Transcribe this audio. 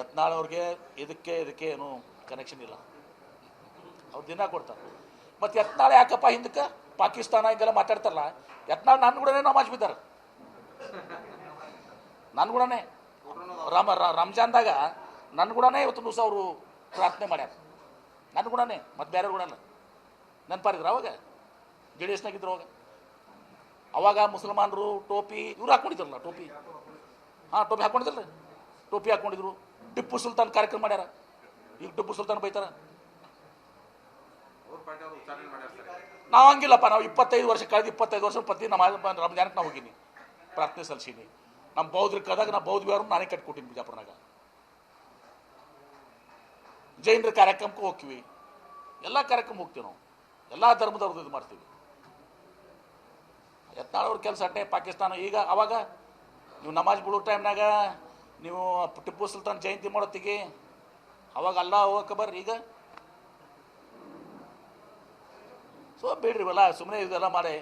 ಯತ್ನಾಳ್ ಅವ್ರಿಗೆ ಇದಕ್ಕೆ ಏನು ಕನೆಕ್ಷನ್ ಇಲ್ಲ, ಅವ್ರು ದಿನ ಕೊಡ್ತಾರೆ. ಮತ್ತು ಯತ್ನಾಳ್ ಯಾಕಪ್ಪ ಹಿಂದಕ್ಕೆ ಪಾಕಿಸ್ತಾನ ಹಿಂಗೆಲ್ಲ ಮಾತಾಡ್ತಾರಲ್ಲ, ಯತ್ನಾಳ್ ನನ್ನ ಕೂಡನೇ ನಮಾಜ್ ಬಿದ್ದಾರೆ, ನನ್ನ ಕೂಡನೇ ರಂಜಾನ್ದಾಗ ನನ್ನ ಕೂಡನೇ ಇವತ್ತು ದಿವಸ ಅವರು ಪ್ರಾರ್ಥನೆ ಮಾಡ್ಯಾರ, ನನ್ನ ಕೂಡನೇ, ಮತ್ತು ಬೇರೆ ಕೂಡ ನೆನಪಾರಿದ್ರು ಅವಾಗ ಜೆ ಡಿ ಎಸ್ನಾಗಿದ್ರು ಅವಾಗ ಮುಸಲ್ಮಾನರು ಟೋಪಿ ಇವ್ರು ಹಾಕೊಂಡಿದ್ರಲ್ಲ, ಟೋಪಿ ಟೋಪಿ ಹಾಕೊಂಡಿದ್ರಲ್ಲ, ಟೋಪಿ ಹಾಕೊಂಡಿದ್ರು. ಟಿಪ್ಪು ಸುಲ್ತಾನ್ ಕಾರ್ಯಕ್ರಮ ಮಾಡ್ಯಾರ, ಈಗ ಟಿಪ್ಪು ಸುಲ್ತಾನ್ ಬೈತಾರ. ನಾವು ಹಂಗಿಲ್ಲಪ್ಪ, ನಾವು 25 ವರ್ಷ ಕಳೆದ 25 ವರ್ಷ ಪ್ರತಿ ನಮ್ಮ ರಂಜಾನಕ್ಕೆ ನಾವು ಹೋಗಿನಿ, ಪ್ರಾರ್ಥನೆ ಸಲ್ಲಿಸೀನಿ. ನಮ್ಮ ಬೌದ್ಧರಿಗೆ ಕದಾಗ ನಾವು ಬೌದ್ಧ ವಿಹಾರ ನಾನೇ ಕಟ್ಕೊಟ್ಟಿನಿ ಬಿಜಾಪುರನಾಗ. ಜೈನರ ಕಾರ್ಯಕ್ರಮಕ್ಕೆ ಹೋಗ್ತೀವಿ, ಎಲ್ಲ ಕಾರ್ಯಕ್ರಮ ಹೋಗ್ತೀವಿ ನಾವು, ಎಲ್ಲ ಧರ್ಮದವ್ರದ್ದು ಇದು ಮಾಡ್ತೀವಿ. ಯತ್ನಾಳ್ ಅವ್ರ ಕೆಲಸ ಅಟ್ಟೆ ಪಾಕಿಸ್ತಾನ. ಈಗ ಅವಾಗ ನೀವು ನಮಾಜ್ ಬಿಡೋ ಟೈಮ್ನಾಗ ನೀವು ಟಿಪ್ಪು ಸುಲ್ತಾನ್ ಜಯಂತಿ ಮಾಡೋತ್ತಿಗೆ ಅವಾಗ ಅಲ್ಲ ಹೋಗಕ್ಕೆ ಬರ್ರಿ. ಈಗ ಸೊ ಬೇಡ್ರಿ ಇವೆಲ್ಲ ಸುಮ್ಮನೆ ಇದೆಲ್ಲ ಮಾಡಿ